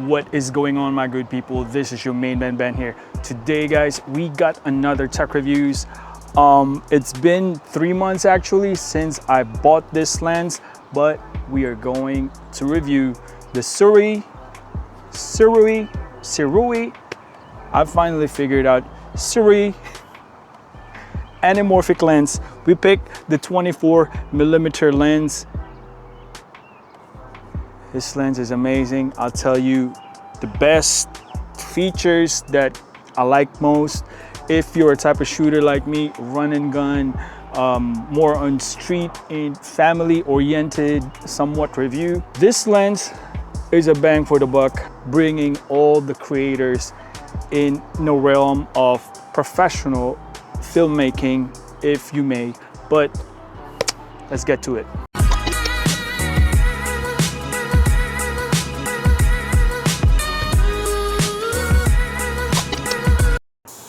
What is going on, my good people? This is your main man Ben here. Today, guys, we got another tech reviews. It's been 3 months actually since I bought this lens, but we are going to review the Sirui. I finally figured out Sirui Anamorphic Lens. We picked the 24mm lens. This lens is amazing. I'll tell you the best features that I like most. If you're a type of shooter like me, run and gun, more on street and family oriented somewhat review, this lens is a bang for the buck, bringing all the creators in the realm of professional filmmaking, if you may. But let's get to it.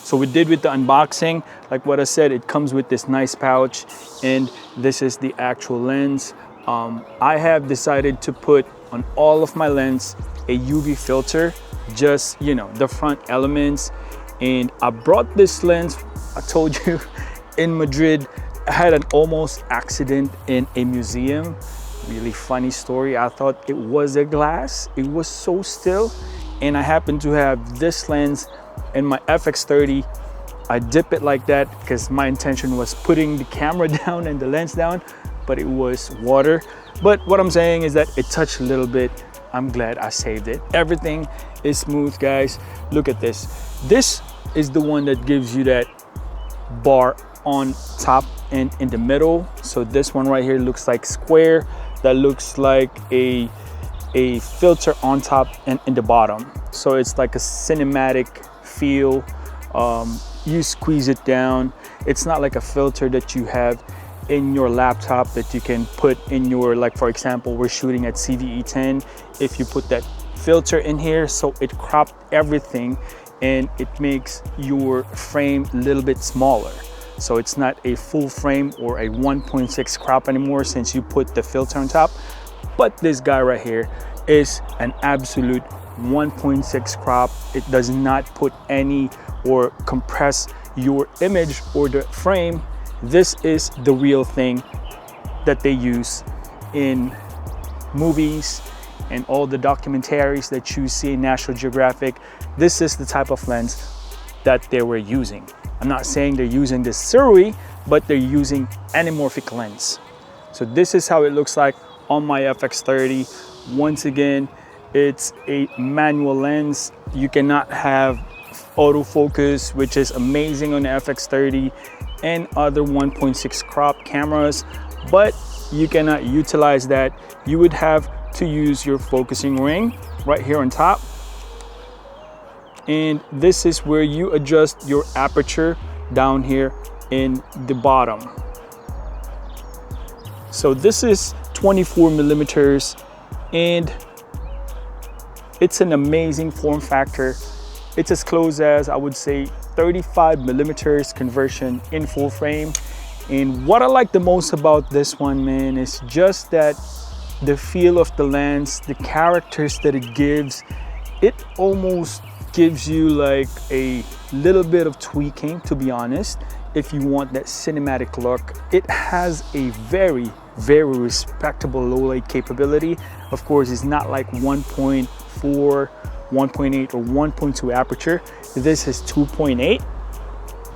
So we did with the unboxing, like what I said, it comes with this nice pouch, and this is the actual lens. I have decided to put on all of my lens a UV filter, just, you know, the front elements. And I brought this lens, I told you, in Madrid. I had an almost accident in a museum. Really funny story. I thought it was a glass. It was so still. And I happened to have this lens in my FX30. I dip it like that because my intention was putting the camera down and the lens down, but it was water. But what I'm saying is that it touched a little bit. I'm glad I saved it. Everything is smooth, guys. Look at this. This is the one that gives you that bar on top and in the middle. So this one right here looks like square. That looks like a filter on top and in the bottom. So it's like a cinematic feel. You squeeze it down. It's not like a filter that you have in your laptop that you can put in your, like for example, we're shooting at CVE10. If you put that filter in here, so it cropped everything and it makes your frame a little bit smaller. So it's not a full frame or a 1.6 crop anymore since you put the filter on top. But this guy right here is an absolute 1.6 crop. It does not put any or compress your image or the frame. This is the real thing that they use in movies and all the documentaries that you see in National Geographic. This is the type of lens that they were using. I'm not saying they're using the Sirui, but they're using anamorphic lens. So this is how it looks like on my FX30. Once again, it's a manual lens. You cannot have autofocus, which is amazing on the FX30 and other 1.6 crop cameras, but you cannot utilize that. You would have to use your focusing ring right here on top. And this is where you adjust your aperture down here in the bottom. So this is 24mm and it's an amazing form factor. It's as close as, I would say, 35mm conversion in full frame. And what I like the most about this one, man, is just that the feel of the lens, the characters that it gives. It almost gives you like a little bit of tweaking, to be honest, if you want that cinematic look. It has a very, very respectable low light capability. Of course, it's not like 1.4, 1.8 or 1.2 aperture. This is 2.8,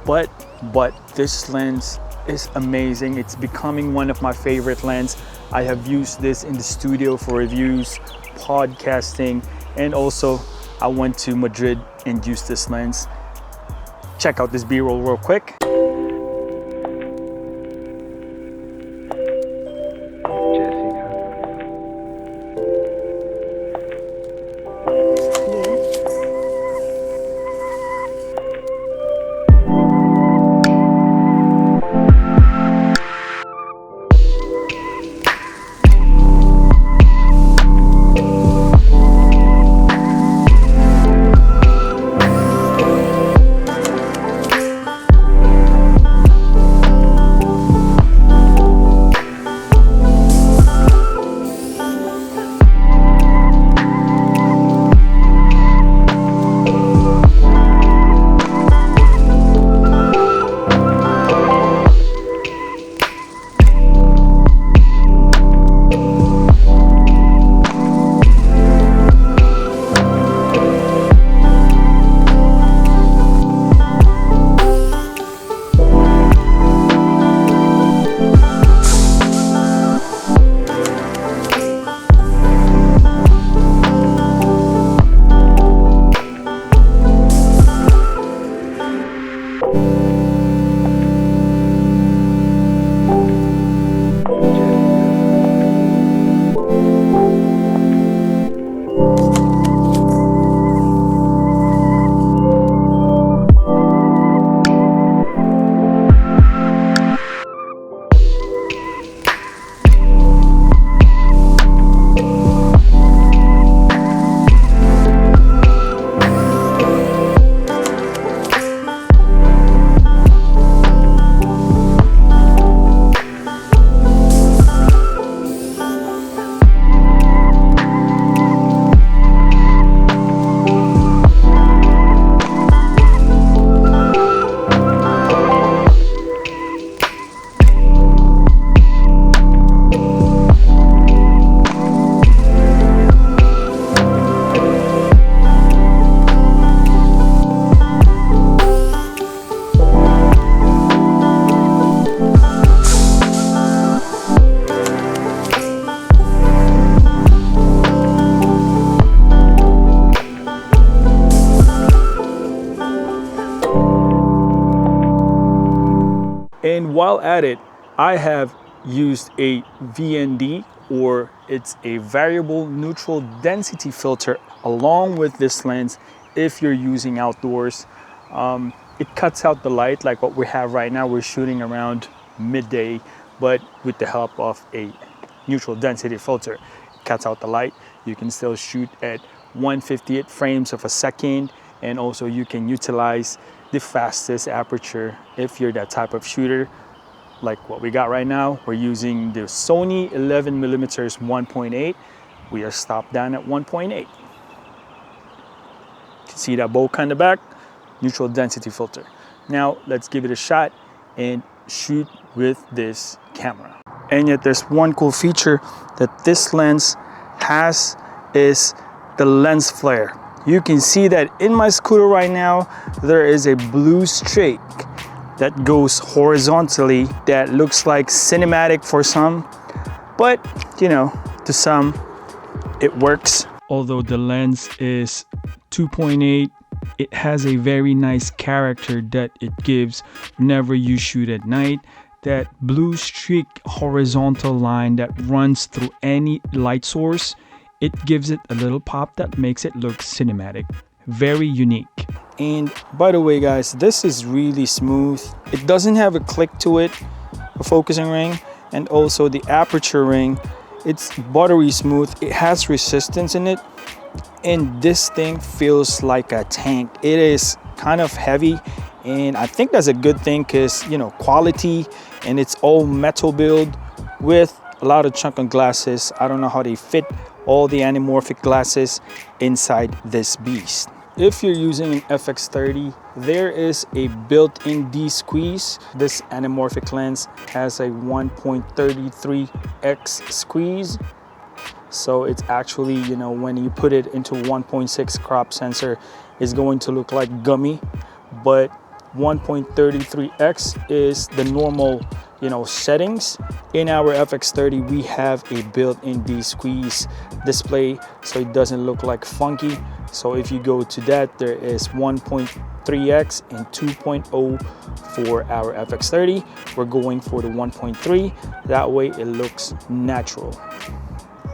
but this lens is amazing. It's becoming one of my favorite lens. I have used this in the studio for reviews, podcasting, and also I went to Madrid and used this lens. Check out this B-roll real quick. And while at it, I have used a VND, or it's a variable neutral density filter, along with this lens if you're using outdoors. It cuts out the light like what we have right now. We're shooting around midday, but with the help of a neutral density filter, it cuts out the light. You can still shoot at 158 frames of a second, and also you can utilize the fastest aperture if you're that type of shooter. Like what we got right now, we're using the Sony 11mm 1.8. We are stopped down at 1.8. You can see that bokeh in the back, neutral density filter. Now let's give it a shot and shoot with this camera. And yet there's one cool feature that this lens has is the lens flare. You can see that in my scooter right now, there is a blue streak that goes horizontally that looks like cinematic for some, but you know, to some it works. Although the lens is 2.8, it has a very nice character that it gives whenever you shoot at night. That blue streak horizontal line that runs through any light source, it gives it a little pop that makes it look cinematic. Very unique. And by the way guys, this is really smooth. It doesn't have a click to it, a focusing ring, and also the aperture ring. It's buttery smooth. It has resistance in it, and this thing feels like a tank. It is kind of heavy, and I think that's a good thing because, you know, quality, and it's all metal build with a lot of chunk of glasses. I don't know how they fit all the anamorphic glasses inside this beast. If you're using an FX30, there is a built-in D-squeeze. This anamorphic lens has a 1.33x squeeze. So it's actually, you know, when you put it into 1.6 crop sensor, it's going to look like gummy, but 1.33x is the normal, you know, settings. In our FX30, we have a built-in D-squeeze display, so it doesn't look like funky. So if you go to that, there is 1.3x and 2.0 for our FX30. We're going for the 1.3. That way it looks natural.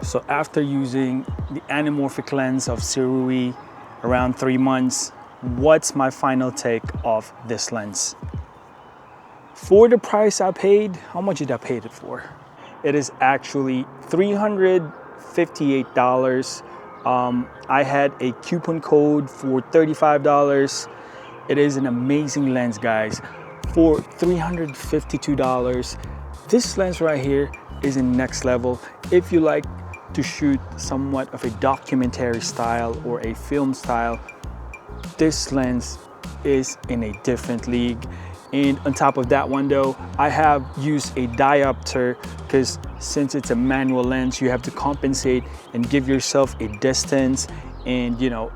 So after using the anamorphic lens of Sirui around 3 months, what's my final take of this lens? For the price I paid, how much did I pay it for? It is actually $358. I had a coupon code for $35. It is an amazing lens, guys. For $352, this lens right here is in next level. If you like to shoot somewhat of a documentary style or a film style, this lens is in a different league. And on top of that one though, I have used a diopter because since it's a manual lens, you have to compensate and give yourself a distance. And you know,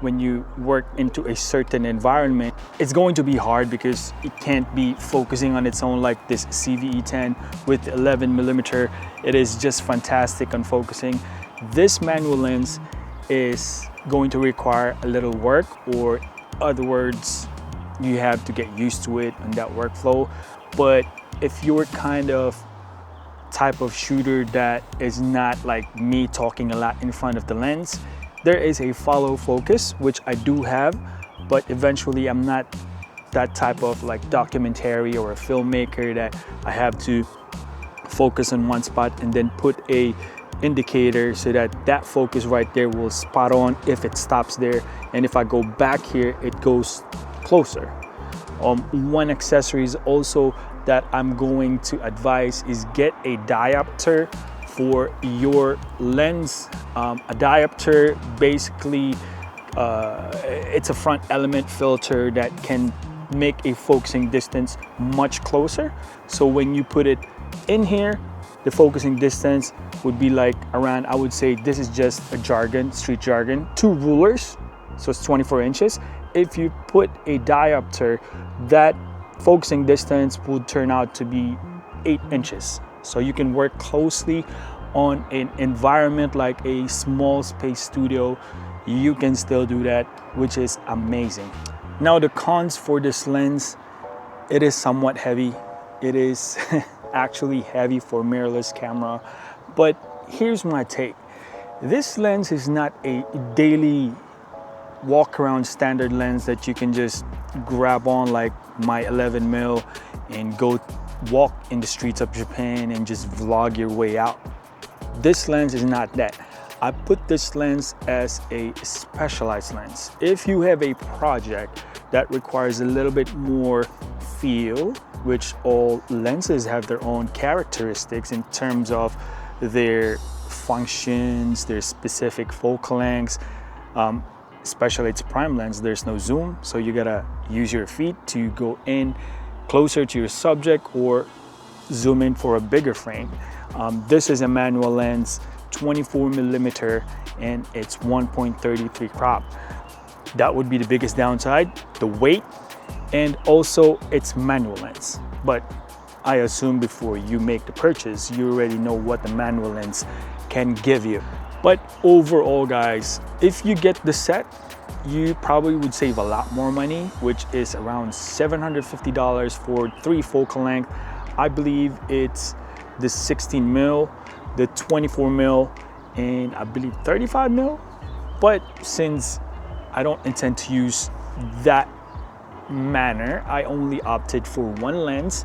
when you work into a certain environment, it's going to be hard because it can't be focusing on its own like this CVE10 with 11mm. It is just fantastic on focusing. This manual lens is going to require a little work, or other words, you have to get used to it and that workflow. But if you're kind of type of shooter that is not like me talking a lot in front of the lens, there is a follow focus, which I do have, but eventually I'm not that type of like documentary or a filmmaker that I have to focus on one spot and then put a indicator so that that focus right there will spot on if it stops there, and if I go back here it goes closer. One accessory is also that I'm going to advise is get a diopter for your lens. A diopter basically it's a front element filter that can make a focusing distance much closer. So when you put it in here, the focusing distance would be like around, I would say this is just a jargon, street jargon, 2 rulers, so it's 24 inches. If you put a diopter, that focusing distance would turn out to be 8 inches. So you can work closely on an environment like a small space studio. You can still do that, which is amazing. Now the cons for this lens, it is somewhat heavy. it is actually heavy for mirrorless camera. But here's my take. This lens is not a daily walk around standard lens that you can just grab on like my 11mm and go walk in the streets of Japan and just vlog your way out. This lens is not that. I put this lens as a specialized lens. If you have a project that requires a little bit more feel, which all lenses have their own characteristics in terms of their functions, their specific focal lengths, especially its prime lens, there's no zoom, so you gotta use your feet to go in closer to your subject or zoom in for a bigger frame. This is a manual lens, 24mm, and it's 1.33 crop. That would be the biggest downside, the weight, and also it's manual lens. But I assume before you make the purchase, you already know what the manual lens can give you. But overall, guys, if you get the set, you probably would save a lot more money, which is around $750 for 3 focal length. I believe it's the 16mm, the 24mm, and I believe 35mm. But since I don't intend to use that manner, I only opted for one lens,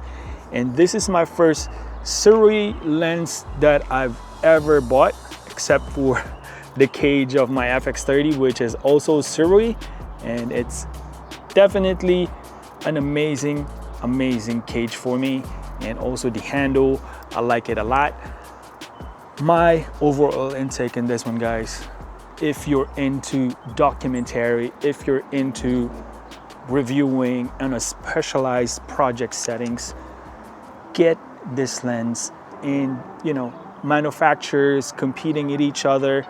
and this is my first Sirui lens that I've ever bought, except for the cage of my FX30, which is also Sirui, and it's definitely an amazing cage for me. And also the handle, I like it a lot. My overall intake in this one, guys, if you're into documentary, if you're into reviewing on a specialized project settings, get this lens. And you know, manufacturers competing with each other,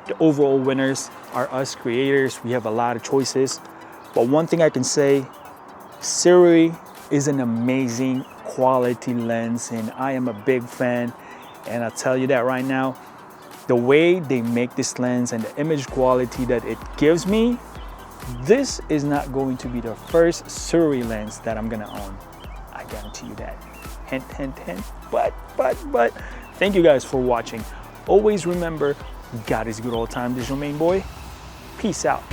the overall winners are us creators. We have a lot of choices, but one thing I can say, Sirui is an amazing quality lens, and I am a big fan. And I'll tell you that right now, the way they make this lens and the image quality that it gives me, this is not going to be the first Sirui lens that I'm gonna own. I guarantee you that. Hint, hint, hint. But thank you guys for watching. Always remember, God is good all the time. This is your main boy. Peace out.